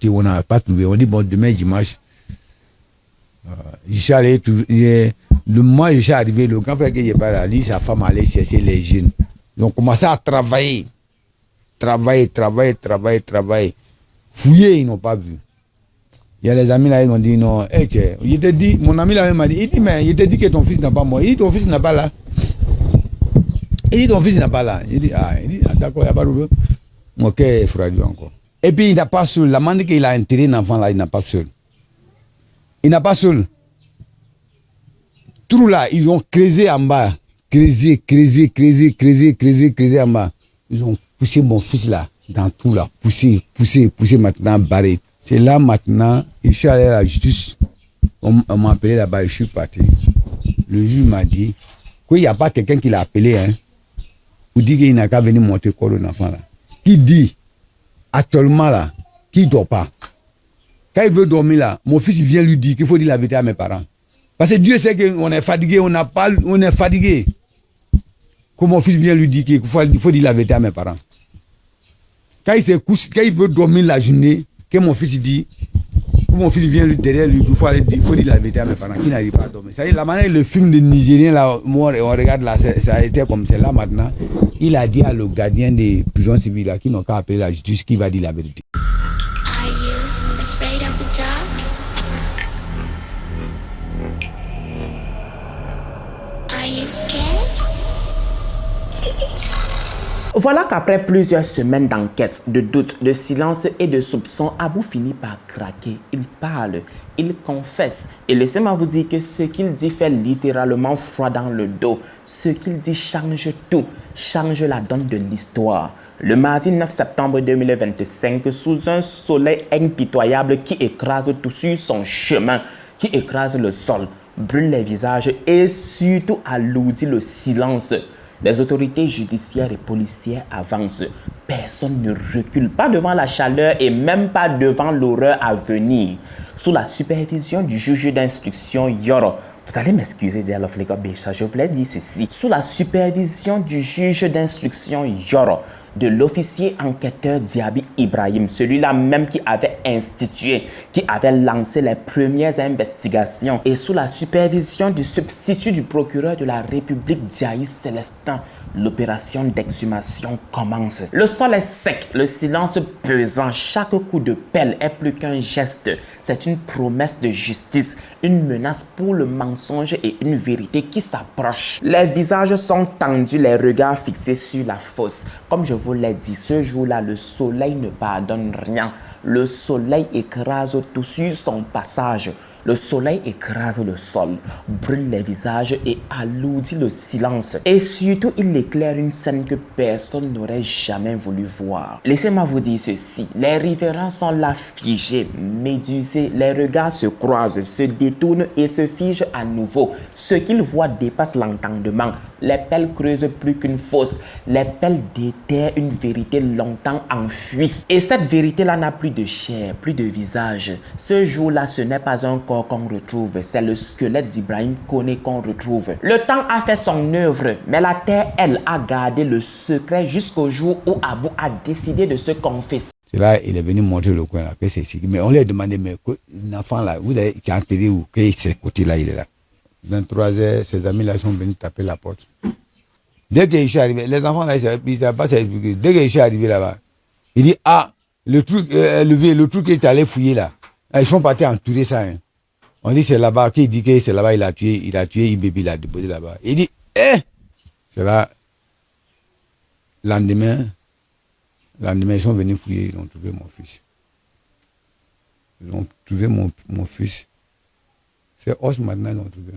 on n'a pas trouvé. On dit, bon, demain, dimanche, je suis allé, le mois où je suis arrivé, le grand frère qui n'est pas là, lui, sa femme allait chercher les jeunes. Ils ont commencé à travailler. Fouiller, ils n'ont pas vu. Il y a les amis là, ils m'ont dit, non, hey, je te dis, mon ami là m'a dit, il dit, mais je te dis que ton fils n'a pas mort. Il dit, ton fils n'a pas là. Il dit, d'accord, il n'y a pas de problème. Mon cœur est fragile encore. Et puis, il n'a pas seul. La manière qu'il a enterré l'enfant là, il n'a pas seul. Il n'a pas seul. Trou là, ils ont creusé en bas. Creusé en bas. Ils ont poussé mon fils là, dans tout là. Poussé maintenant, barré. C'est là maintenant, je suis allé à la justice. On m'a appelé là-bas, je suis parti. Le juge m'a dit qu'il n'y a pas quelqu'un qui l'a appelé, hein, pour dire qu'il n'a qu'à venir monter le corps de l'enfant là. Qui dit, actuellement là, qu'il ne dort pas. Quand il veut dormir là, mon fils vient lui dire qu'il faut dire la vérité à mes parents. Parce que Dieu sait qu'on est fatigué, on est fatigué. Que mon fils vient lui dire qu'il faut dire la vérité à mes parents. Quand il veut dormir la journée, que mon fils dit, que mon fils vient derrière lui, il faut dire la vérité à mes parents, qui n'arrive pas à dormir. Ça y est, la manière, le film de Nigérien, là, moi, on regarde là, ça a été comme c'est là maintenant. Il a dit à le gardien des prisons civiles là, qui n'ont qu'à appeler la justice, qui va dire la vérité. Are you afraid of the dark? Are you scared? Voilà qu'après plusieurs semaines d'enquête, de doutes, de silence et de soupçons, Abou finit par craquer. Il parle, il confesse. Et laissez-moi vous dire que ce qu'il dit fait littéralement froid dans le dos. Ce qu'il dit change tout, change la donne de l'histoire. Le mardi 9 septembre 2025, sous un soleil impitoyable qui écrase tout sur son chemin, qui écrase le sol, brûle les visages et surtout alourdit le silence. Les autorités judiciaires et policières avancent. Personne ne recule, pas devant la chaleur et même pas devant l'horreur à venir. Sous la supervision du juge d'instruction Yoro, vous allez m'excuser, Diallo Flega Bécha, je voulais dire ceci. Sous la supervision du juge d'instruction Yoro, de l'officier enquêteur Diaby Ibrahim, celui-là même qui avait institué, qui avait lancé les premières investigations, et sous la supervision du substitut du procureur de la République Diaïs Célestin, l'opération d'exhumation commence. Le sol est sec, le silence pesant, chaque coup de pelle est plus qu'un geste. C'est une promesse de justice, une menace pour le mensonge et une vérité qui s'approche. Les visages sont tendus, les regards fixés sur la fosse. Comme je vous l'ai dit, ce jour-là, le soleil ne pardonne rien. Le soleil écrase tout sur son passage. Le soleil écrase le sol, brûle les visages et alourdit le silence. Et surtout, il éclaire une scène que personne n'aurait jamais voulu voir. Laissez-moi vous dire ceci, les riverains sont là figés, médusés, les regards se croisent, se détournent et se figent à nouveau. Ce qu'ils voient dépasse l'entendement. Les pelles creusent plus qu'une fosse. Les pelles déterrent une vérité longtemps enfuie. Et cette vérité-là n'a plus de chair, plus de visage. Ce jour-là, ce n'est pas un corps qu'on retrouve, c'est le squelette d'Ibrahim Koné qu'on retrouve. Le temps a fait son œuvre, mais la terre, elle, a gardé le secret jusqu'au jour où Abou a décidé de se confesser. C'est là, il est venu montrer le coin là, que c'est ici. Mais on lui a demandé, mais l'enfant là, vous avez été enterré où? Que ce côté-là, il est là. 23h, ses amis là sont venus taper la porte. Dès que je suis arrivé, les enfants là, ils ne savent pas s'expliquer. Dès que je suis arrivé là-bas, il dit, ah, le truc qui est allé fouiller là, ils sont partis entourer ça. Hein. On dit c'est là-bas, qui dit que c'est là-bas, il a tué Ibébi, il a déposé là-bas. Il dit, c'est là, lendemain, ils sont venus fouiller, ils ont trouvé mon fils. Ils ont trouvé mon fils. C'est os maintenant, ils ont trouvé.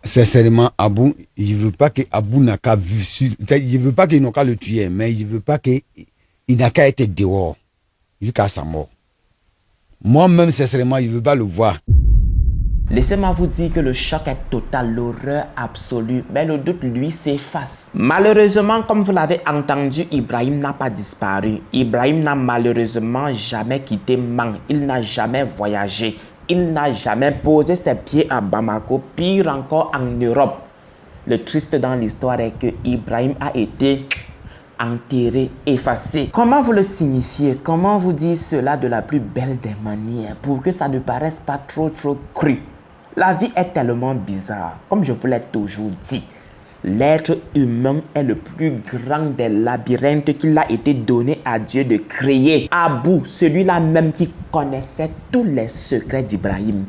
sincèrement, Abou, je ne veux pas que Abou n'a qu'à vivre sur... Je ne veux pas qu'il n'a qu'à le tuer, mais je ne veux pas qu'il n'a qu'à être dehors jusqu'à sa mort. Moi-même, sincèrement, je ne veux pas le voir. Laissez-moi vous dire que le choc est total, l'horreur absolue, mais le doute, lui, s'efface. Malheureusement, comme vous l'avez entendu, Ibrahim n'a pas disparu. Ibrahim n'a malheureusement jamais quitté Mang. Il n'a jamais voyagé. Il n'a jamais posé ses pieds à Bamako, pire encore en Europe. Le triste dans l'histoire est que Ibrahim a été enterré, effacé. Comment vous le signifiez? Comment vous dire cela de la plus belle des manières pour que ça ne paraisse pas trop cru? La vie est tellement bizarre, comme je vous l'ai toujours dit. L'être humain est le plus grand des labyrinthes qu'il a été donné à Dieu de créer. Abou, celui-là même qui connaissait tous les secrets d'Ibrahim,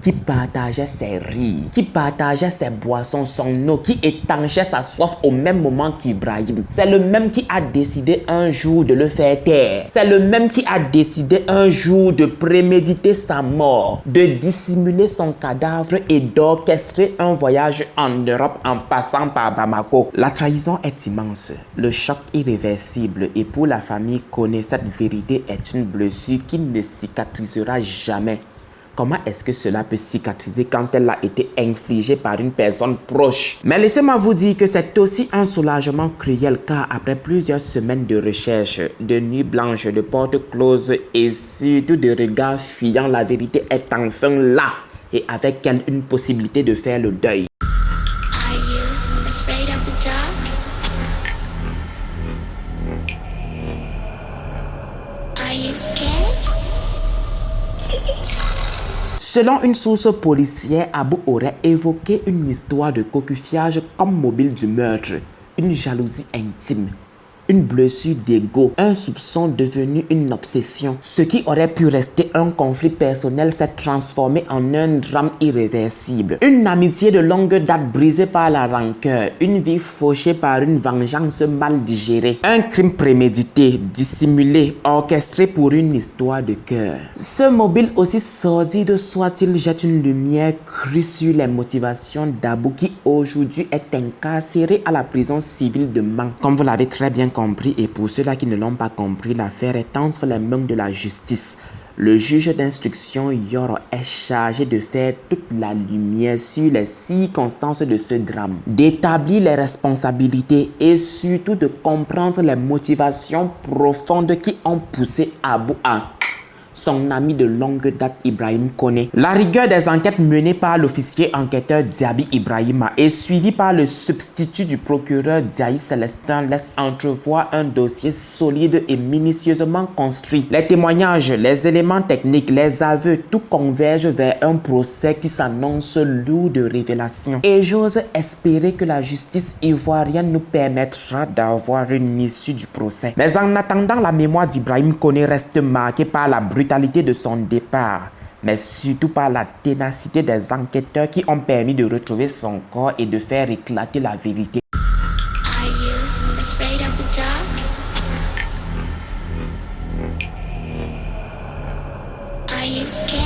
qui partageait ses rires, qui partageait ses boissons, son eau, qui étanchait sa soif au même moment qu'Ibrahim. C'est le même qui a décidé un jour de le faire taire. C'est le même qui a décidé un jour de préméditer sa mort, de dissimuler son cadavre et d'orchestrer un voyage en Europe en passant par Bamako. La trahison est immense, le choc irréversible, et pour la famille Koné, cette vérité est une blessure qui ne cicatrisera jamais. Comment est-ce que cela peut cicatriser quand elle a été infligée par une personne proche? Mais laissez-moi vous dire que c'est aussi un soulagement cruel, car après plusieurs semaines de recherche, de nuits blanches, de portes closes et surtout de regards fuyants, la vérité est enfin là et avec elle une possibilité de faire le deuil. Are you afraid of the dark? Are you scared? Selon une source policière, Abou aurait évoqué une histoire de cocufiage comme mobile du meurtre, une jalousie intime, une blessure d'ego, un soupçon devenu une obsession. Ce qui aurait pu rester un conflit personnel s'est transformé en un drame irréversible. Une amitié de longue date brisée par la rancœur, une vie fauchée par une vengeance mal digérée, un crime prémédité, dissimulé, orchestré pour une histoire de cœur. Ce mobile, aussi sordide soit-il, jette une lumière crue sur les motivations d'Abou qui aujourd'hui est incarcéré à la prison civile de Mang. Comme vous l'avez très bien compris, et pour ceux-là qui ne l'ont pas compris, l'affaire est entre les mains de la justice. Le juge d'instruction Yoro est chargé de faire toute la lumière sur les circonstances de ce drame, d'établir les responsabilités et surtout de comprendre les motivations profondes qui ont poussé Abou à son ami de longue date Ibrahim Koné. La rigueur des enquêtes menées par l'officier enquêteur Diaby Ibrahima et suivie par le substitut du procureur Diaye Célestin laisse entrevoir un dossier solide et minutieusement construit. Les témoignages, les éléments techniques, les aveux, tout converge vers un procès qui s'annonce lourd de révélations. Et j'ose espérer que la justice ivoirienne nous permettra d'avoir une issue du procès. Mais en attendant, la mémoire d'Ibrahim Koné reste marquée par la brutalité de son départ, mais surtout par la ténacité des enquêteurs qui ont permis de retrouver son corps et de faire éclater la vérité. Are you afraid of the dark? Are you scared?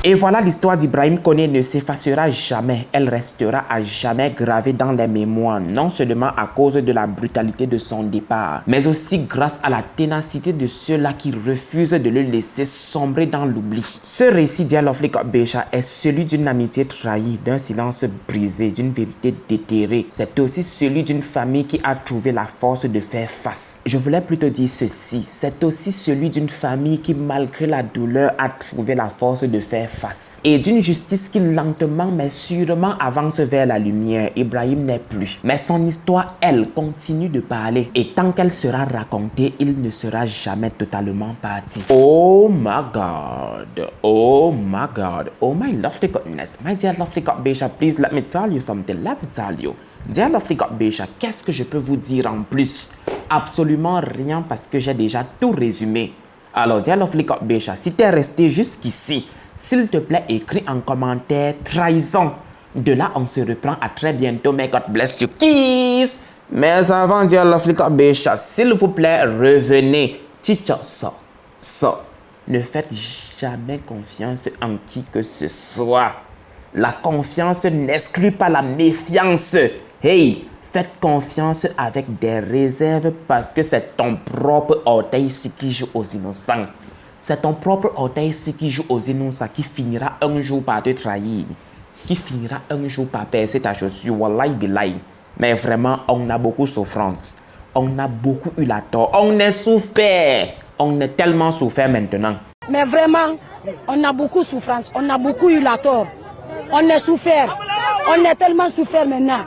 Et voilà, l'histoire d'Ibrahim Koné ne s'effacera jamais. Elle restera à jamais gravée dans les mémoires, non seulement à cause de la brutalité de son départ, mais aussi grâce à la ténacité de ceux-là qui refusent de le laisser sombrer dans l'oubli. Ce récit d'Aloflik Bécha est celui d'une amitié trahie, d'un silence brisé, d'une vérité déterrée. C'est aussi celui d'une famille qui a trouvé la force de faire face. Je voulais plutôt dire ceci, c'est aussi celui d'une famille qui, malgré la douleur, a trouvé la force de faire face. Et d'une justice qui lentement mais sûrement avance vers la lumière. Ibrahim n'est plus. Mais son histoire, elle, continue de parler. Et tant qu'elle sera racontée, il ne sera jamais totalement parti. Oh my God. Oh my God. Oh my lovely goodness. My dear lovely God Bécha, please let me tell you something. Let me tell you. Dear lovely God Bécha, qu'est-ce que je peux vous dire en plus? Absolument rien parce que j'ai déjà tout résumé. Alors, dear lovely God Bécha, si tu es resté jusqu'ici, s'il te plaît, écris en commentaire trahison. De là, on se reprend à très bientôt. May God bless you. Kiss! Mais avant, dear lovely God Bécha, s'il vous plaît, revenez. Chicha, ça. Ne faites jamais confiance en qui que ce soit. La confiance n'exclut pas la méfiance. Hey, faites confiance avec des réserves parce que c'est ton propre orteil qui joue aux innocents. C'est ton propre orteil qui joue aux innocents qui finira un jour par te trahir. Qui finira un jour par percer ta chaussure. Wallahi billahi. Mais vraiment, on a beaucoup de souffrance. On a beaucoup eu la tort. On est souffert. On est tellement souffert maintenant. Mais vraiment, on a beaucoup de souffrance. On a beaucoup eu la tort. On est souffert. On est tellement souffert maintenant.